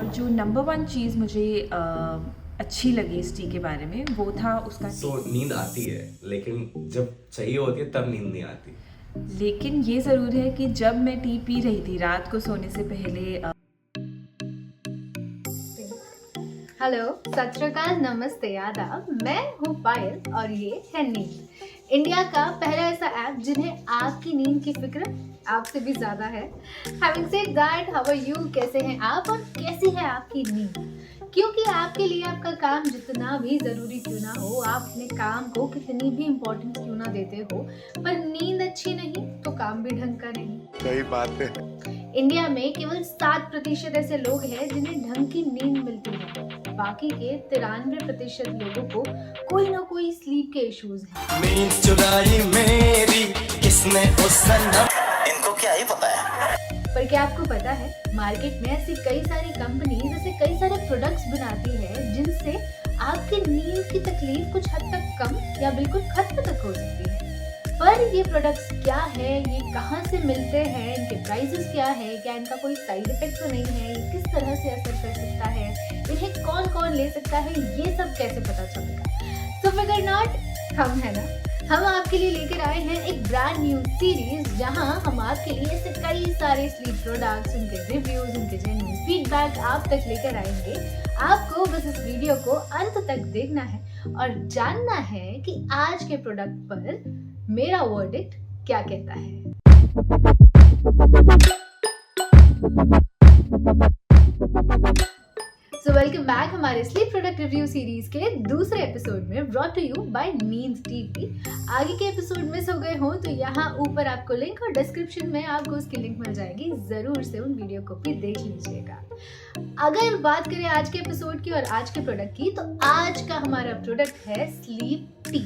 जो number one चीज़ मुझे अच्छी लगी इस टी के बारे में वो था उसका नींद आती है, लेकिन जब चाहिए होती है तब नींद नहीं आती। लेकिन ये ज़रूर है कि जब मैं टी पी रही थी रात को सोने से पहले हेलो, सत श्री अकाल, नमस्ते, आदाब। मैं हूँ पायल और ये है नींद, इंडिया का पहला ऐसा ऐप जिन्हें आपकी नींद की फिक्र आपसे भी ज्यादा है। Having said that, how are you? कैसे हैं आप और कैसी है आपकी नींद? क्योंकि आपके लिए आपका काम जितना भी जरूरी क्यों ना हो, आप अपने काम को कितनी भी इम्पोर्टेंस क्यों ना देते हो, पर नींद अच्छी नहीं तो काम भी ढंग का नहीं। सही बात है। इंडिया में केवल 7% ऐसे लोग हैं जिन्हें ढंग की नींद मिलती है। बाकी के 93% लोगों को कोई ना कोई स्लीप के इश्यूज हैं। नींद चुराई मेरी किसने उस सनम, इनको क्या ही पता है। पर क्या आपको पता है, मार्केट में ऐसी कई सारी कंपनीज ऐसे कई सारे प्रोडक्ट्स बनाती है जिनसे आपकी नींद की तकलीफ कुछ हद तक कम या बिल्कुल खत्म तक हो सकती है। पर ये प्रोडक्ट्स क्या है, ये कहाँ से मिलते हैं, इनके प्राइसेस क्या है, क्या इनका कोई साइड इफेक्ट तो नहीं है, ये किस तरह से असर कर सकता है, इन्हें कौन कौन ले सकता है, ये सब कैसे पता चलेगा। सो फिगर नॉट, हम है ना, हम आपके लिए लेकर आए हैं एक ब्रांड न्यू सीरीज जहां हम आपके लिए ऐसे कई सारे स्लीप प्रोडक्ट्स, उनके रिव्यूज, उनके जेन्युइन फीडबैक आप तक लेकर आएंगे। आपको बस इस वीडियो को अंत तक देखना है और जानना है कि आज के प्रोडक्ट पर मेरा वर्डिक्ट क्या कहता है। सो वेलकम बैक हमारे स्लीप प्रोडक्ट रिव्यू सीरीज के दूसरे एपिसोड में, ब्रॉट टू यू बाय नींद टीवी। आगे के एपिसोड मिस हो गए हो तो यहाँ ऊपर आपको लिंक और डिस्क्रिप्शन में आपको उसकी लिंक मिल जाएगी, जरूर से उन वीडियो को भी देख लीजिएगा। अगर बात करें आज के एपिसोड की और आज के प्रोडक्ट की, तो आज का हमारा प्रोडक्ट है स्लीप टी।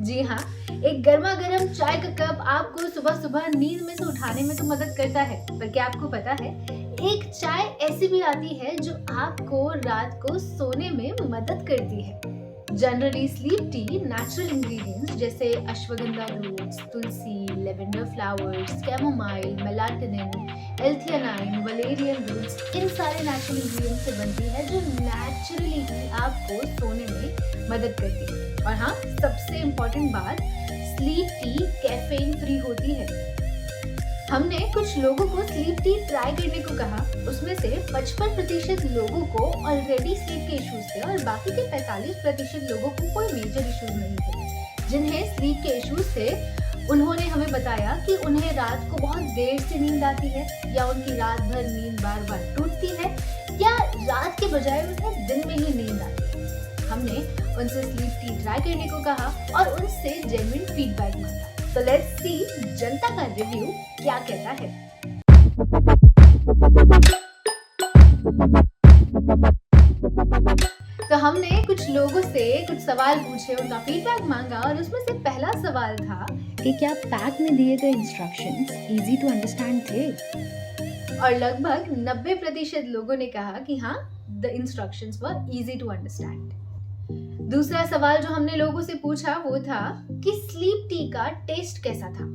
जी हाँ, एक गर्मा गर्म चाय का कप आपको सुबह सुबह नींद में से उठाने में तो मदद करता है, पर क्या आपको पता है एक चाय ऐसी भी आती है जो आपको रात को सोने में मदद करती है। Generally sleep tea natural ingredients जैसे अश्वगंधा रूट्स, तुलसी, lavender flowers, camomile, melatonin, L theanine, valerian roots, इन सारे नेचुरल इंग्रेडिएंट्स से बनती है जो नेचुरली ही आपको सोने में मदद करती है। और हाँ, सबसे इम्पोर्टेंट बात, स्लीप टी कैफीन फ्री होती है। हमने कुछ लोगों को स्लीप टी ट्राई करने को कहा, उसमें से 55% लोगों को ऑलरेडी स्लीप के इश्यूज थे और बाकी के 45% लोगों को कोई मेजर इश्यूज नहीं थे। जिन्हें स्लीप के इश्यूज थे उन्होंने हमें बताया कि उन्हें रात को बहुत देर से नींद आती है, या उनकी रात भर नींद बार बार टूटती है, या रात के बजाय उन्हें दिन में ही नींद आती है। हमने उनसे स्लीप टी ट्राई करने को कहा और उनसे जेन्युइन फीडबैक मांगा। तो लेट्स सी जनता का रिव्यू क्या कहता है। तो हमने कुछ लोगों से कुछ सवाल पूछे, उनका फीडबैक मांगा और उसमें से पहला सवाल था कि क्या पैक में दिए गए इंस्ट्रक्शंस इजी टू अंडरस्टैंड थे? और लगभग 90% लोगों ने कहा कि हाँ, the instructions were easy to understand. दूसरा सवाल जो हमने लोगों से पूछा वो था कि स्लीप टी का टेस्ट कैसा था,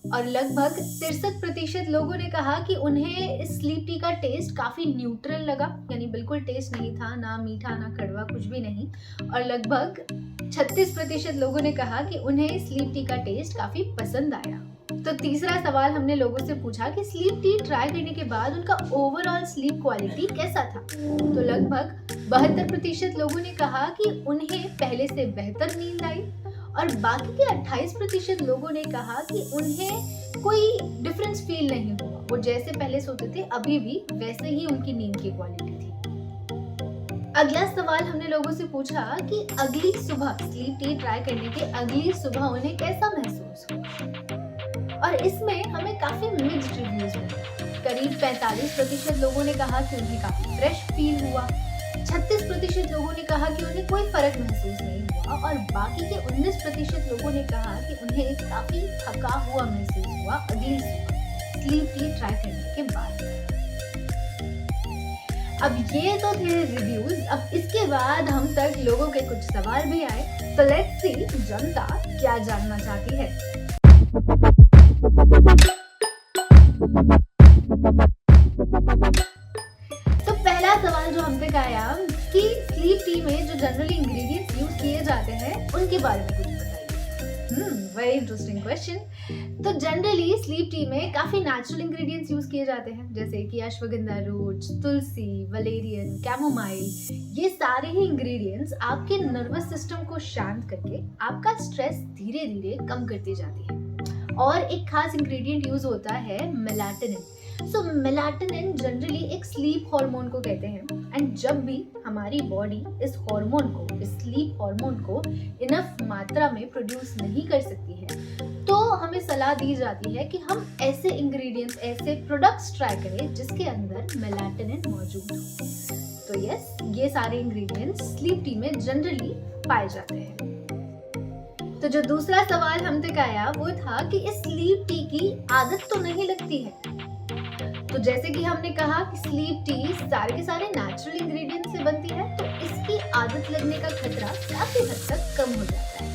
और लगभग 63% लोगों ने कहा कि उन्हें इस स्लीप टी का टेस्ट काफी न्यूट्रल लगा, यानी बिल्कुल टेस्ट नहीं था, ना मीठा ना कड़वा, कुछ भी नहीं। और लगभग 36% लोगों ने कहा कि उन्हें स्लीप टी का टेस्ट काफी पसंद आया। तो तीसरा सवाल हमने लोगों से पूछा कि स्लीप टी ट्राई करने के बाद उनका ओवरऑल स्लीप क्वालिटी कैसा था। तो लगभग 72% लोगों ने कहा कि उन्हें पहले से बेहतर नींद आई, और बाकी के 28% लोगों ने कहा कि उन्हें कोई डिफरेंस फील नहीं हुआ, वो जैसे पहले सोते थे अभी भी वैसे ही उनकी नींद की क्वालिटी थी। अगला सवाल हमने लोगों से पूछा कि अगली सुबह स्लीप टी ट्राई करने के अगली सुबह उन्हें कैसा महसूस हुआ, और इसमें हमें काफी मिक्स्ड रिव्यूज मिले। करीब 45% लोगों ने कहा कि उन्हें काफी फ्रेश फील हुआ, 36% लोगों ने कहा कि उन्हें कोई फर्क महसूस नहीं हुआ, और बाकी के 19% लोगों ने कहा कि उन्हें काफी थका हुआ महसूस हुआ अगली सुबह स्लीप टी ट्राई करने के बाद। अब ये तो थे रिव्यूज, अब इसके बाद हम तक लोगों के कुछ सवाल भी आए। तो लेट्स सी जनता क्या जानना चाहती है। तक आया कि स्लीप टी में जो जनरली इंग्रेडिएंट्स यूज किए जाते हैं उनके बारे में कुछ बताइए। Very interesting question. तो जनरली स्लीप टी में काफी नेचुरल इंग्रेडिएंट्स यूज किए जाते हैं, जैसे कि अश्वगंधा रूट्स, तुलसी, वलेरियन, कैमोमाइल। ये सारे ही इंग्रेडिएंट्स आपके नर्वस सिस्टम को शांत करके आपका स्ट्रेस धीरे धीरे कम करती जाती है। और एक खास इंग्रेडिएंट यूज होता है मेलाटोनिन। सो मेलाटोनिन जनरली एक स्लीप हार्मोन को कहते हैं, एंड जब भी हमारी बॉडी इस स्लीप हार्मोन को इनफ मात्रा में प्रोड्यूस नहीं कर सकती है, तो हमें सलाह दी जाती है कि हम ऐसे इंग्रेडिएंट्स, ऐसे प्रोडक्ट्स ट्राई करें जिसके अंदर मेलाटोनिन मौजूद हो। तो यस, ये सारे इंग्रेडिएंट्स स्लीप टी में जनरली पाए जाते हैं। तो जो दूसरा सवाल हम तक आया वो था कि इस स्लीप टी की आदत तो नहीं लगती है। तो जैसे कि हमने कहा कि स्लीप टी सारे के सारे नेचुरल इंग्रेडिएंट से बनती है, तो इसकी आदत लगने का खतरा काफी हद तक कम हो जाता है।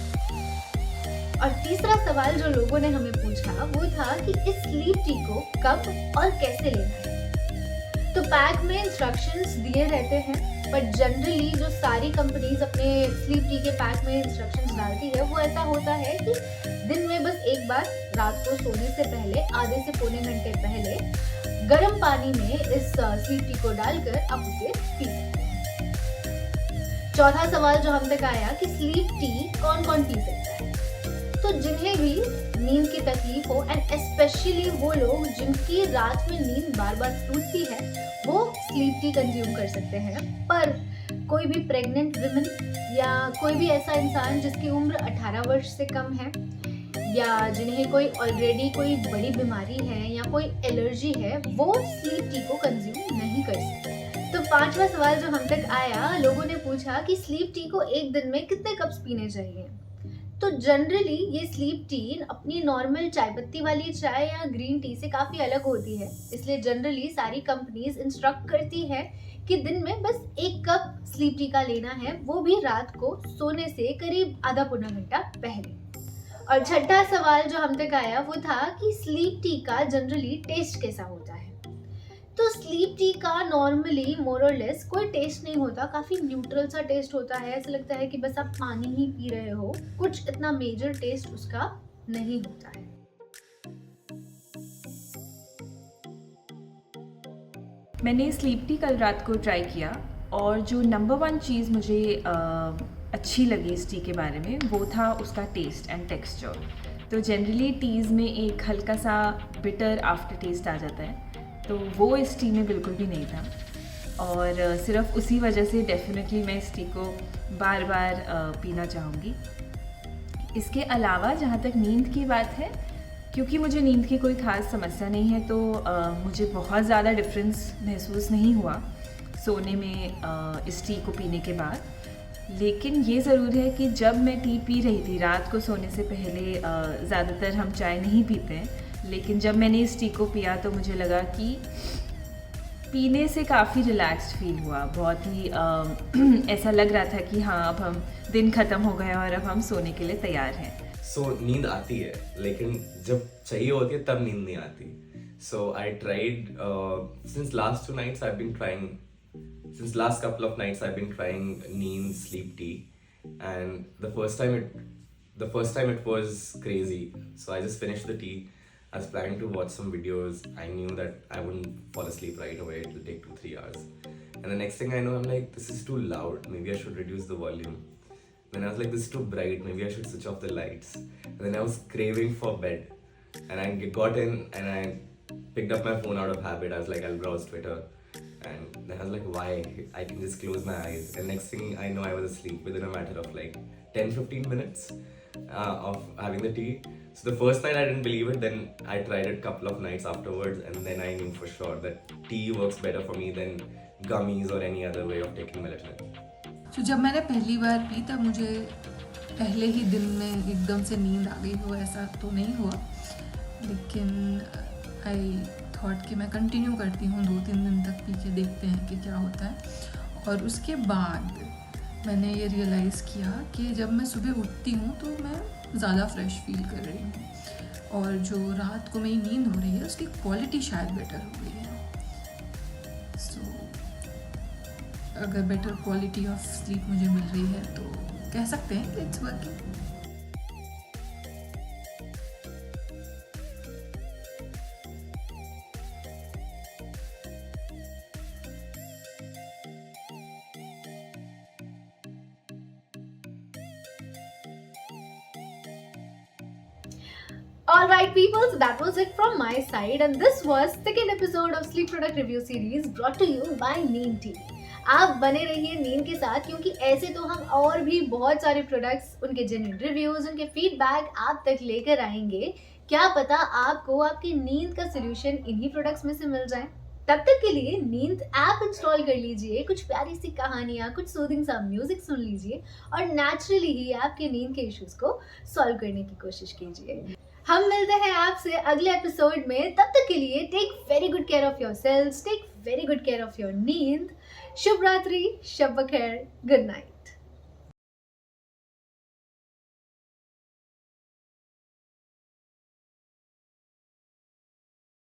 और तीसरा सवाल जो लोगों ने हमें पूछा वो था कि इस स्लीप टी को कब और कैसे लेना है। तो पैक में इंस्ट्रक्शंस दिए रहते हैं, बट जनरली जो सारी कंपनीज अपने स्लीप टी के पैक में इंस्ट्रक्शंस डालती है वो ऐसा होता है कि दिन में बस एक बार रात को सोने से पहले आधे से पौने घंटे पहले गर्म पानी में इस स्लीप टी को डालकर आप उसे पी सकते हैं। चौथा सवाल जो हम तक आया कि स्लीप टी कौन कौन पी सकता है। तो जिन्हें भी नींद की तकलीफ हो, एंड स्पेशली वो लोग जिनकी रात में नींद बार बार टूटती है, वो स्लीप टी कंज्यूम कर सकते हैं। पर कोई भी प्रेग्नेंट विमेन या कोई भी ऐसा इंसान जिसकी उम्र 18 वर्ष से कम है, या जिन्हें कोई ऑलरेडी कोई बड़ी बीमारी है या कोई एलर्जी है, वो स्लीप टी को कंज्यूम नहीं कर सकते। तो पांचवा सवाल जो हम तक आया, लोगों ने पूछा कि स्लीप टी को एक दिन में कितने कप्स पीने चाहिए। तो जनरली ये स्लीप टी अपनी नॉर्मल चाय पत्ती वाली चाय या ग्रीन टी से काफ़ी अलग होती है, इसलिए जनरली सारी कंपनीज इंस्ट्रक्ट करती है कि दिन में बस 1 कप स्लीप टी का लेना है, वो भी रात को सोने से करीब आधा पौना घंटा पहले। और छठा सवाल जो हम तक आया वो था कि स्लीप टी का जनरली टेस्ट कैसा होता है। तो स्लीप टी का नॉर्मली मोर और लेस कोई टेस्ट नहीं होता, काफ़ी न्यूट्रल सा टेस्ट होता है। ऐसा लगता है कि बस आप पानी ही पी रहे हो, कुछ इतना मेजर टेस्ट उसका नहीं होता है। मैंने स्लीप टी कल रात को ट्राई किया, और जो नंबर 1 चीज़ मुझे अच्छी लगी इस टी के बारे में वो था उसका टेस्ट एंड टेक्सचर। तो जनरली टीज़ में एक हल्का सा बिटर आफ्टर टेस्ट आ जाता है, तो वो इस टी में बिल्कुल भी नहीं था। और सिर्फ उसी वजह से डेफिनेटली मैं इस टी को बार बार पीना चाहूँगी। इसके अलावा जहाँ तक नींद की बात है, क्योंकि मुझे नींद की कोई ख़ास समस्या नहीं है, तो मुझे बहुत ज़्यादा डिफरेंस महसूस नहीं हुआ सोने में इस टी को पीने के बाद। लेकिन ये ज़रूर है कि जब मैं टी पी रही थी रात को सोने से पहले, ज़्यादातर हम चाय नहीं पीते हैं, लेकिन जब मैंने इस टी को पिया तो मुझे लगा कि पीने से काफ़ी रिलैक्स्ड फील हुआ। बहुत ही ऐसा लग रहा था कि हाँ, अब हम दिन ख़त्म हो गया और अब हम सोने के लिए तैयार हैं। नींद आती है, लेकिन जब चाहिए होती है तब नींद नहीं आती। I tried since last couple of nights I've been trying Neem sleep tea, and the first time it was crazy. So I just finished the tea. I was planning to watch some videos. I knew that I wouldn't fall asleep right away. It will take 2-3 hours. And the next thing I know, I'm like, this is too loud. Maybe I should reduce the volume. Then I was like, this is too bright. Maybe I should switch off the lights. And then I was craving for bed. And I got in and I picked up my phone out of habit. I was like, I'll browse Twitter. And then I was like, why? I can just close my eyes. And next thing I know, I was asleep within a matter of like 10-15 minutes of having the tea. So the first night I didn't believe it. Then I tried it a couple of nights afterwards, and then I knew for sure that tea works better for me than gummies or any other way of taking melatonin. तो जब मैंने पहली बार P तब मुझे पहले ही दिन में एकदम से नींद आ गई हो, ऐसा तो नहीं हुआ, लेकिन आई थॉट कि मैं कंटिन्यू करती हूँ, 2-3 दिन तक पी के देखते हैं कि क्या होता है। और उसके बाद मैंने ये रियलाइज़ किया कि जब मैं सुबह उठती हूँ तो मैं ज़्यादा फ्रेश फील कर रही हूँ, और जो रात को मेरी नींद हो रही है उसकी क्वालिटी शायद बेटर हो गई है। सो अगर बेटर क्वालिटी ऑफ स्लीप मुझे मिल रही है तो कह सकते हैं कि it's working. Alright people, so that was it from my side and this was second episode of Sleep Product Review Series brought to you by Neem TV. आप बने रहिए नींद के साथ क्योंकि ऐसे तो हम और भी बहुत सारे प्रोडक्ट्स, उनके जेन्युइन रिव्यूज, उनके फीडबैक आप तक लेकर आएंगे। क्या पता आपको आपकी नींद का सोल्यूशन इन्हीं प्रोडक्ट्स में से मिल जाए। तब तक के लिए नींद ऐप इंस्टॉल कर लीजिए, कुछ प्यारी सी कहानियाँ, कुछ सूदिंग सा म्यूजिक सुन लीजिए और नेचुरली ही आपके नींद के इश्यूज को सॉल्व करने की कोशिश कीजिए। हम मिलते हैं आपसे अगले एपिसोड में। तब तक के लिए take very good care of yourselves, take very good care of your नींद। शुभ रात्रि, शब बखैर, गुड नाइट।